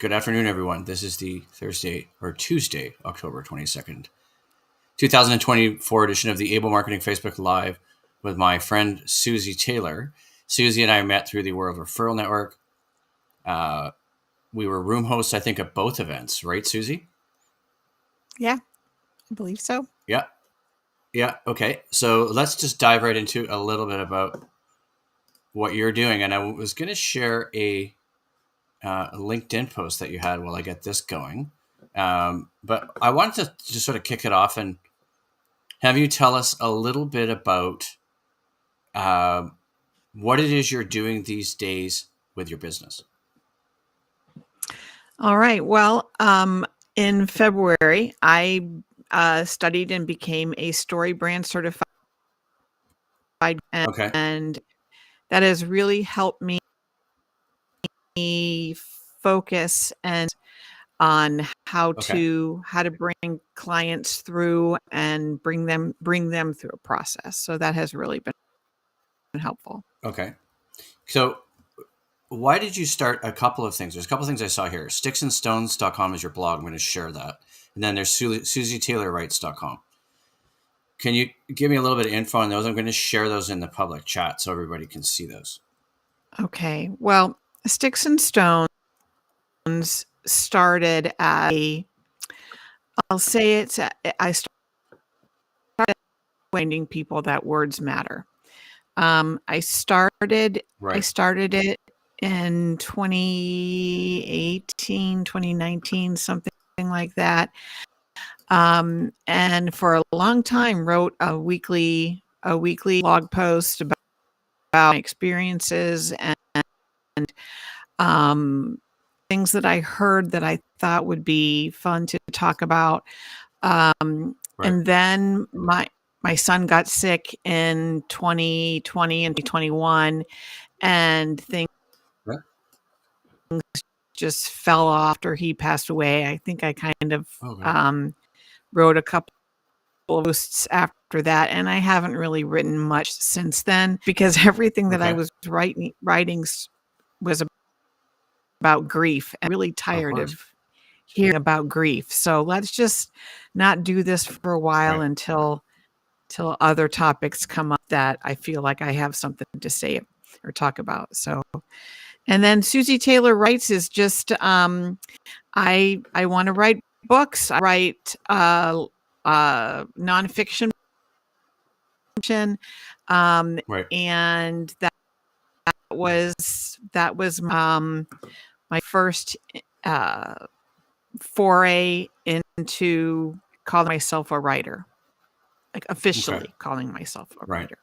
Good afternoon, everyone. This is the Tuesday, October 22nd, 2024 edition of the Abel Marketing Facebook Live with my friend Susie Taylor. Susie and I met through the World Referral Network. We were room hosts, I think, at both events, right, Susie? Yeah, I believe so. Yeah. Okay. So let's just dive right into a little bit about what you're doing. And I was going to share a LinkedIn post that you had while I get this going. But I wanted to just sort of kick it off and have you tell us a little bit about what it is you're doing these days with your business. All right. Well, in February, I studied and became a StoryBrand certified, and that has really helped me focus and on how to bring clients through and bring them through a process. So that has really been helpful. Okay. So why did you start a couple of things? There's a couple of things I saw here. sticksandstones.com is your blog. I'm going to share that. And then there's SusieTaylorWrites.com. Can you give me a little bit of info on those? I'm going to share those in the public chat so everybody can see those. Okay. Well, Sticks and Stones started as I started explaining people that words matter. I started it in 2018, 2019, something like that. And for a long time wrote a weekly blog post about experiences and things that I heard that I thought would be fun to talk about. And then my son got sick in 2020 and 2021, and things just fell off after he passed away. I think I kind of wrote a couple of posts after that, and I haven't really written much since then because everything that I was writing was about grief, and I'm really tired of hearing about grief. So let's just not do this for a while until other topics come up that I feel like I have something to say or talk about. So, and then Susie Taylor Writes is just I want to write books. I write nonfiction, and that was my first foray into calling myself a writer, like officially calling myself a writer.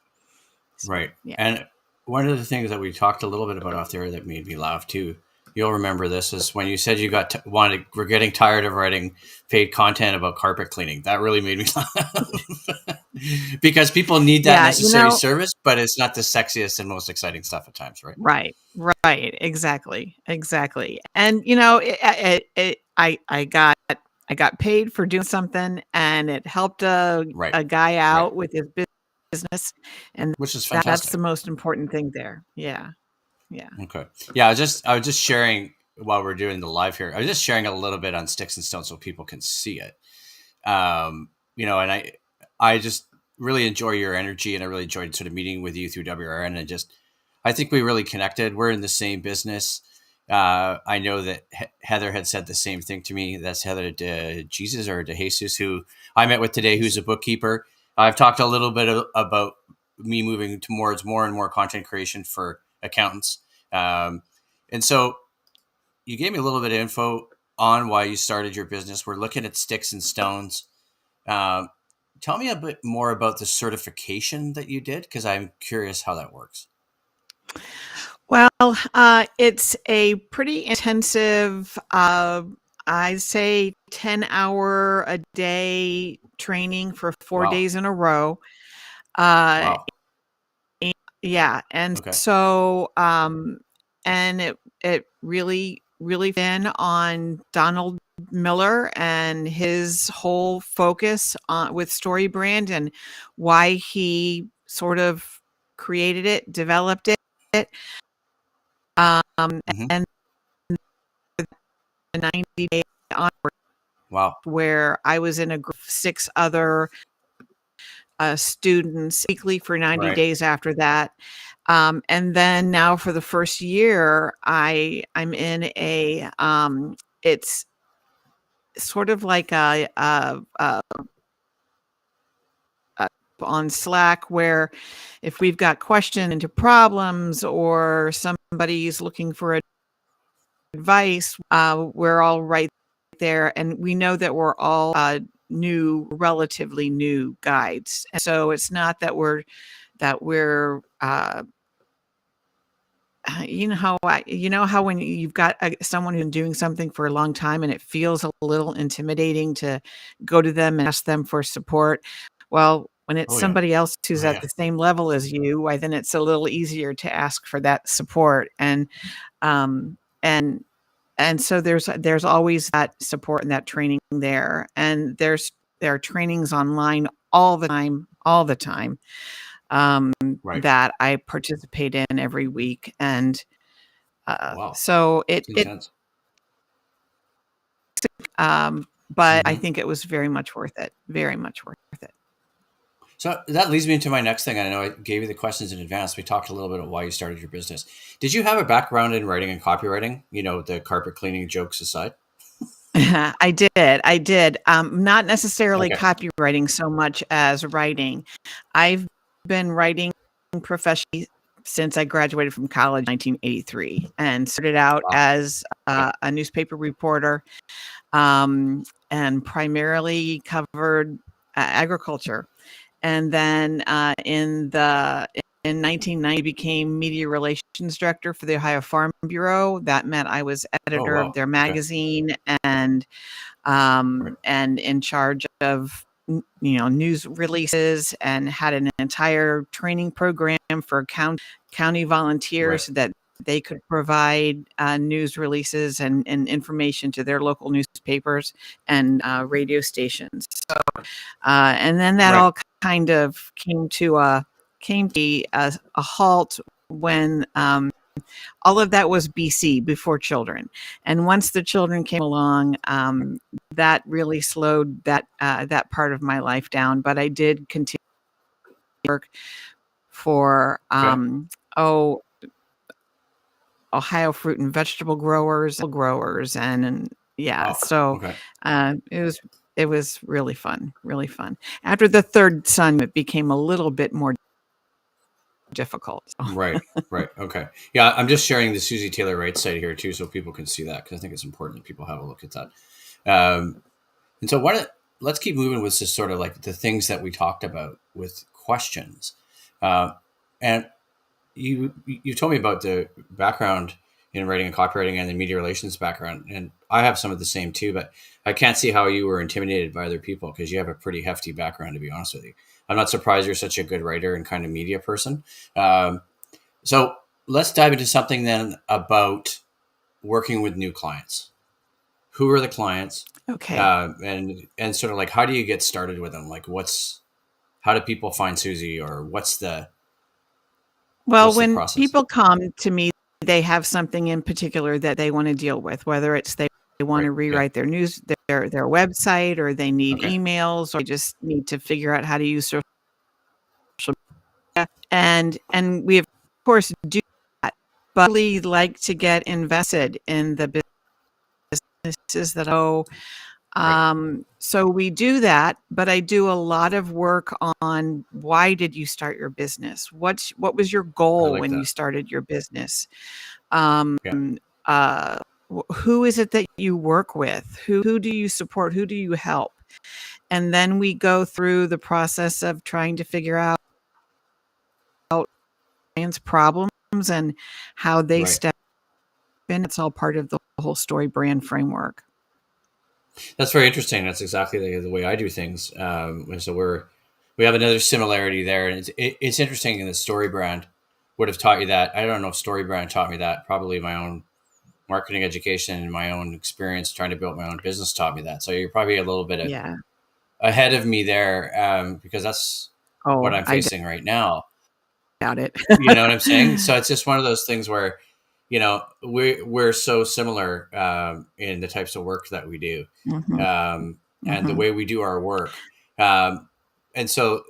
Right. Yeah. And one of the things that we talked a little bit about off there that made me laugh too, you'll remember this, is when you said you we're getting tired of writing paid content about carpet cleaning. That really made me laugh because people need that necessary service, but it's not the sexiest and most exciting stuff at times, right? Right. Exactly. And I got paid for doing something, and it helped a guy out with his business, and which is fantastic. That's the most important thing there. Yeah. Okay. Yeah. I was just sharing while we're doing the live here. I was just sharing a little bit on Sticks and Stones so people can see it. And I just really enjoy your energy, and I really enjoyed sort of meeting with you through WRN, and I think we really connected. We're in the same business. I know that Heather had said the same thing to me. That's Heather De Jesus, who I met with today, who's a bookkeeper. I've talked a little bit about me moving towards more and more content creation for accountants. And so you gave me a little bit of info on why you started your business. We're looking at Sticks and Stones. Tell me a bit more about the certification that you did, because I'm curious how that works. Well, it's a pretty intensive, I'd say 10-hour a day training for 4 days in a row. Wow. Yeah. And so, and it really been on Donald Miller and his whole focus on with StoryBrand and why he sort of created it, developed it. And 90-day onward. Wow. Where I was in a group of 6 other students weekly for 90 days after that. And then now for the first year, I'm in a, it's sort of like a on Slack, where if we've got questions into problems or somebody's looking for advice, we're all right there. And we know that we're all relatively new guides. And so it's not that we're you know how when you've got someone who's doing something for a long time and it feels a little intimidating to go to them and ask them for support. Well, when it's somebody else who's at the same level as you, then it's a little easier to ask for that support. And so there's always that support and that training there. And there are trainings online all the time. That I participate in every week. And Wow. so but I think it was very much worth it. Very much worth it. So that leads me into my next thing. I know I gave you the questions in advance. We talked a little bit about why you started your business. Did you have a background in writing and copywriting? The carpet cleaning jokes aside? I did. Not necessarily copywriting so much as writing. I've been writing professionally since I graduated from college in 1983 and started out as a newspaper reporter, and primarily covered agriculture. And then in 1990, became media relations director for the Ohio Farm Bureau. That meant I was editor of their magazine and in charge of news releases, and had an entire training program for county volunteers so that they could provide news releases and information to their local newspapers and radio stations. So, and then that all kind of came to a halt when all of that was BC, before children. And once the children came along, that really slowed that part of my life down. But I did continue to work for Ohio fruit and vegetable growers, and it was really fun, really fun. After the third son, it became a little bit more difficult. Right. Okay. Yeah, I'm just sharing the Susie Taylor rights site here too, so people can see that, because I think it's important that people have a look at that. And so let's keep moving with just sort of like the things that we talked about with questions. And you told me about the background in writing and copywriting and the media relations background, and I have some of the same too, but I can't see how you were intimidated by other people, because you have a pretty hefty background, to be honest with you. I'm not surprised you're such a good writer and kind of media person. So let's dive into something then about working with new clients. Who are the clients? Okay. And sort of like, how do you get started with them? Like, how do people find Susie, or when people come to me, they have something in particular that they want to deal with, whether it's they want to rewrite their news, their website, or they need emails, or they just need to figure out how to use social media. And we of course do that, but really like to get invested in the businesses that so we do that, but I do a lot of work on, why did you start your business? What was your goal when you started your business? Who is it that you work with? Who do you support? Who do you help? And then we go through the process of trying to figure out clients' problems and how they step in. It's all part of the whole story brand framework. That's very interesting. That's exactly the way I do things. So we have another similarity there, and it's interesting. In the story brand would have taught you that. I don't know if story brand taught me that. Probably my own marketing education and my own experience trying to build my own business taught me that. So you're probably a little bit ahead of me there, because that's what I'm facing right now. Doubt it. You know what I'm saying? So it's just one of those things where, we're so similar in the types of work that we do, Mm-hmm. and the Mm-hmm. way we do our work. And so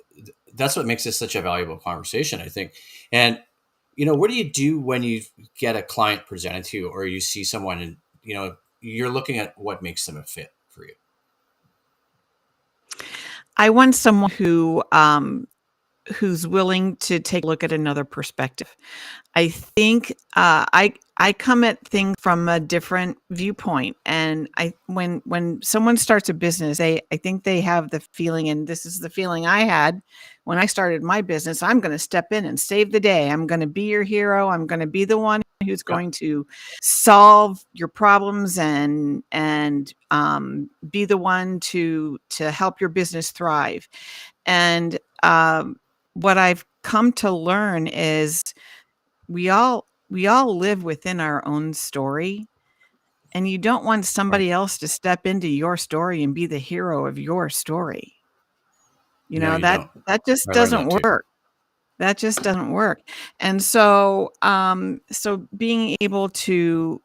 that's what makes this such a valuable conversation, I think. And, what do you do when you get a client presented to you, or you see someone and, you're looking at what makes them a fit for you? I want someone who's willing to take a look at another perspective. I think I come at things from a different viewpoint, and when someone starts a business, I think they have the feeling, and this is the feeling I had when I started my business. I'm going to step in and save the day. I'm going to be your hero. I'm going to be the one who's Yeah. going to solve your problems and be the one to help your business thrive. And what I've come to learn is we all live within our own story, and you don't want Right. somebody else to step into your story and be the hero of your story. No, you That don't. that just I learned doesn't that too. work. That just doesn't work. And so being able to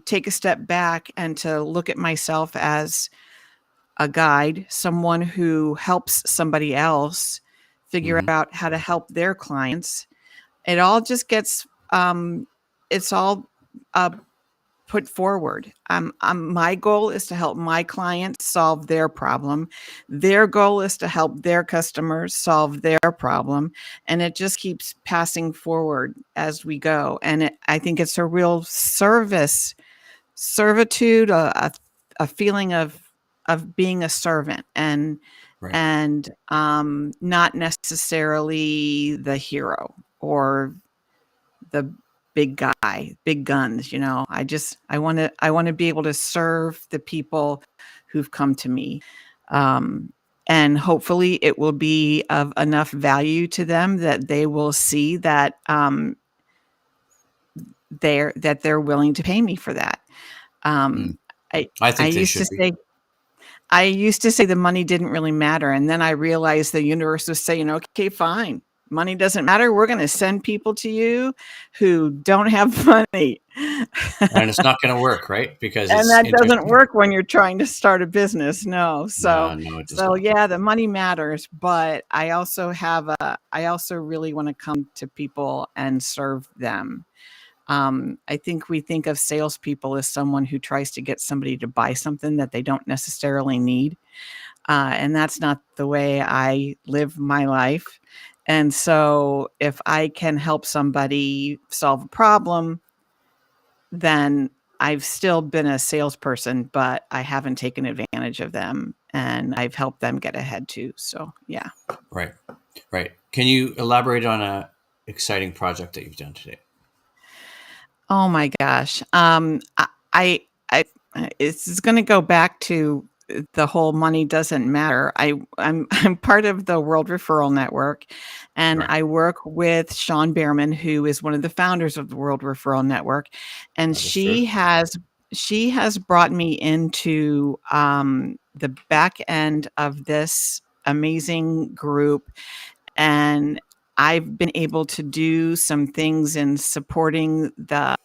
take a step back and to look at myself as a guide, someone who helps somebody else figure Hmm. out how to help their clients. It all just gets it's all uh, put forward. My goal is to help my clients solve their problem. Their goal is to help their customers solve their problem, and it just keeps passing forward as we go. And I think it's a real servitude, a feeling of being a servant, Right. and not necessarily the hero or the big guy, big guns. I want to be able to serve the people who've come to me. And hopefully it will be of enough value to them that they will see that they're willing to pay me for that. Mm. Um, I I I think they used to should be. say I used to say the money didn't really matter, and then I realized the universe was saying, "Okay, fine. Money doesn't matter. We're gonna send people to you who don't have money." And it's not going to work, right? Because And it's that doesn't interesting. work when you're trying to start a business, no. So No, it does so, not. yeah, the money matters, but I also really wanna come to people and serve them. I think we think of salespeople as someone who tries to get somebody to buy something that they don't necessarily need. And that's not the way I live my life. And so if I can help somebody solve a problem, then I've still been a salesperson, but I haven't taken advantage of them and I've helped them get ahead too. So, yeah. Right. Right. Can you elaborate on a exciting project that you've done today? Oh my gosh. I, I it's going to go back to the whole money doesn't matter. I'm part of the World Referral Network, and Right. I work with Sean Behrman, who is one of the founders of the World Referral Network, and Understood. she has brought me into the back end of this amazing group, and I've been able to do some things in supporting the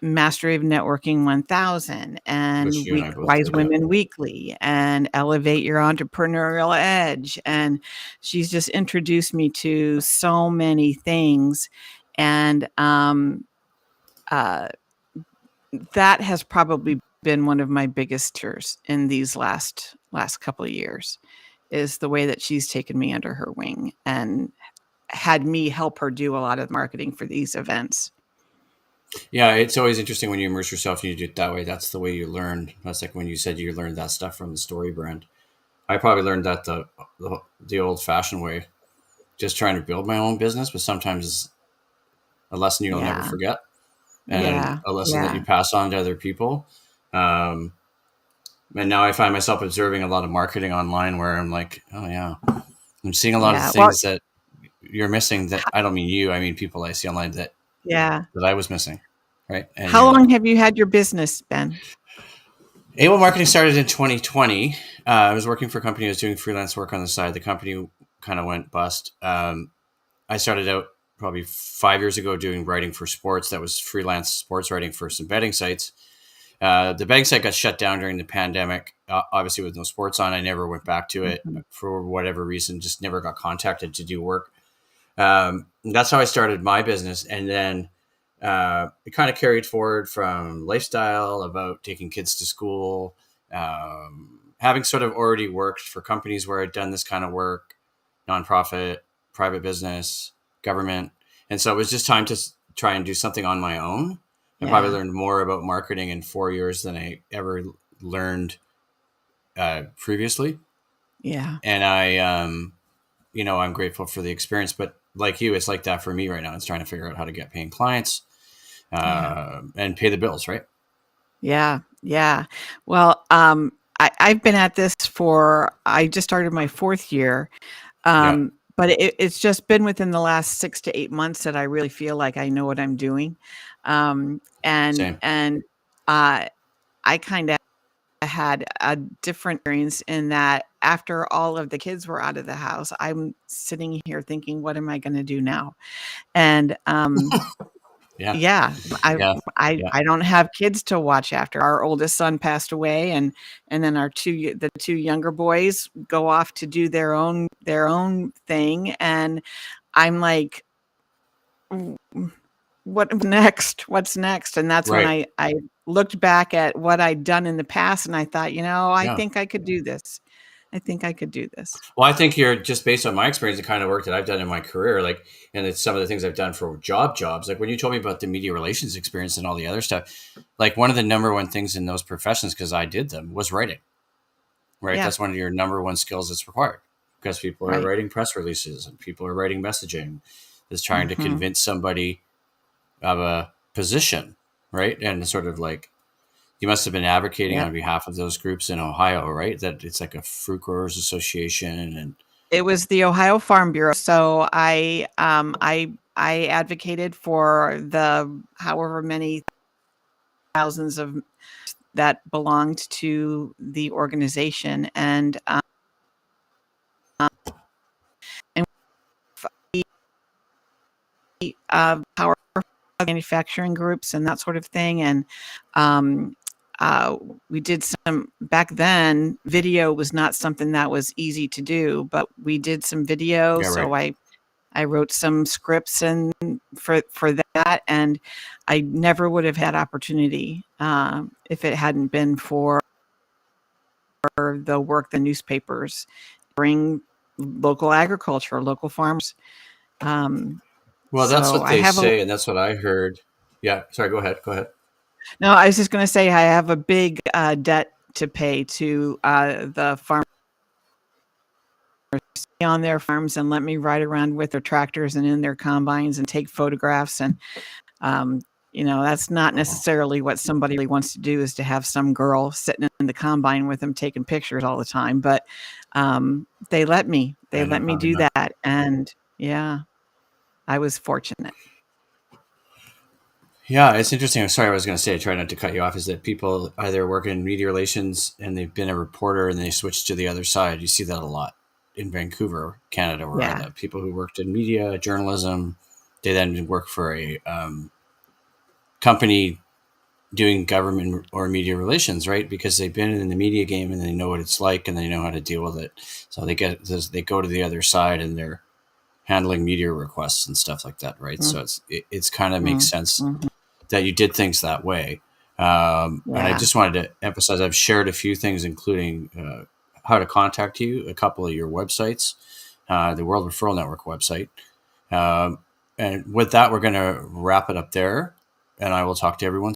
Mastery of Networking 1000 Which and you and I both Wise did. Yeah. Women Weekly and Elevate Your Entrepreneurial Edge. And she's just introduced me to so many things. And uh, that has probably been one of my biggest tears in these last couple of years, is the way that she's taken me under her wing and had me help her do a lot of marketing for these events. Yeah. It's always interesting when you immerse yourself and you do it that way. That's the way you learn. That's like when you said you learned that stuff from the story brand. I probably learned that the old fashioned way, just trying to build my own business, but sometimes it's a lesson you'll never Yeah. forget, and Yeah. a lesson that you Yeah. pass on to other people. Um, and now I find myself observing a lot of marketing online where I'm like, oh yeah, I'm seeing a lot of the Yeah. Well, things that you're missing. That I don't mean you, I mean people I see online yeah. that I was missing, right? And How you're like, long have you had your business, Ben? Abel marketing started in 2020. I was working for a company. I was doing freelance work on the side. The company kind of went bust. I started out probably 5 years ago doing writing for sports. That was freelance sports writing for some betting sites. The betting site got shut down during the pandemic, obviously with no sports on. I never went back to it for whatever reason, just never got contacted to do work. That's how I started my business. And then it kind of carried forward from lifestyle, about taking kids to school, having sort of already worked for companies where I'd done this kind of work, nonprofit, private business, government. And so it was just time to try and do something on my own. I probably learned more about marketing in 4 years than I ever learned previously. Yeah. And I'm grateful for the experience. But like you, it's like that for me right now. It's trying to figure out how to get paying clients and pay the bills, right? Yeah. Yeah. Well, I've been at this I just started my 4th year. But it's just been within the last 6 to 8 months that I really feel like I know what I'm doing. Same. I kind of had a different experience in that after all of the kids were out of the house, I'm sitting here thinking, what am I going to do now? And I don't have kids to watch after. Our oldest son passed away, and then the two younger boys go off to do their own thing, and I'm like, what's next? And that's when I looked back at what I'd done in the past, and I thought, I think I could do this. Well, I think you're just based on my experience, the kind of work that I've done in my career, and it's some of the things I've done for jobs. Like when you told me about the media relations experience and all the other stuff, like one of the number one things in those professions, because I did them, was writing, right? Yeah. That's one of your number one skills that's required, because people are writing press releases and people are writing messaging that's trying to convince somebody of a position, right? And sort of like, you must have been advocating on behalf of those groups in Ohio, right? That it's like a fruit growers association, and it was the Ohio Farm Bureau. So I advocated for the however many thousands of that belonged to the organization, and power manufacturing groups and that sort of thing. And we did some, back then, video was not something that was easy to do, but we did some video. So I wrote some scripts and for that, and I never would have had opportunity if it hadn't been for the work the newspapers bring, local agriculture, local farms. Well, that's what they say, and that's what I heard. Yeah, sorry, go ahead. No, I was just going to say I have a big debt to pay to the farmers on their farms and let me ride around with their tractors and in their combines and take photographs. And, that's not necessarily what somebody wants to do, is to have some girl sitting in the combine with them taking pictures all the time. But they let me do that. And I was fortunate. Yeah, it's interesting. I'm sorry, I was going to say, I try not to cut you off, is that people either work in media relations and they've been a reporter and they switch to the other side. You see that a lot in Vancouver, Canada, where I live. People who worked in media, journalism, they then work for a company doing government or media relations, right? Because they've been in the media game and they know what it's like and they know how to deal with it. So they go to the other side and they're handling media requests and stuff like that, right? So it's kind of makes sense that you did things that way. And I just wanted to emphasize, I've shared a few things, including how to contact you, a couple of your websites, the World Referral Network website. And with that, we're going to wrap it up there, and I will talk to everyone